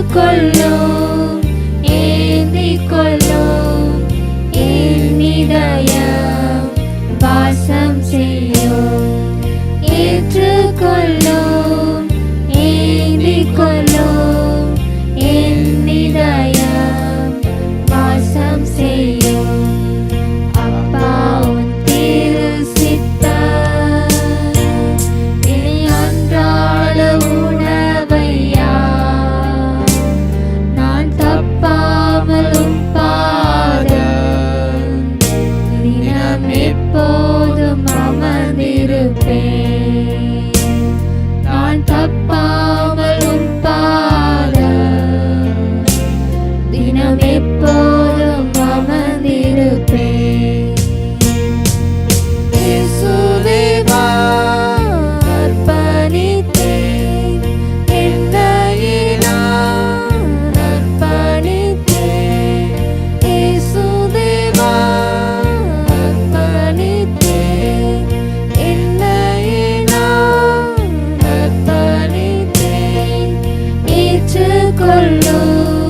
ஏற்றுக்கொள்ளும் ஏந்திக் கொள்ளும் என் இதயம் வாசம் செய்யும். ஏற்றுக்கொள்ளும் ஏந்திக் கொள்ளும் என் இதயம் வாசம் செய்யும். அப்பா உன் திரு சித்தம் இனி அன்றாட உணவையா நான் தப்பாமல் உம் பாதம் தினம் எப்போதும் அமர்ந்திருப்பேன். நான் தப்பாமல் உம் பாதம் தினம் எப்போதும் அமர்ந்திருப்பேன். இயேசுவே வா அர்ப்பணித்தேன் என்னையே நான் அர்ப்பணித்தேன். இயேசுவே வா அர்ப்பணித்தேன் என்னையே நான் அர்ப்பணித்தேன். ஏற்றுக்கொள்ளும்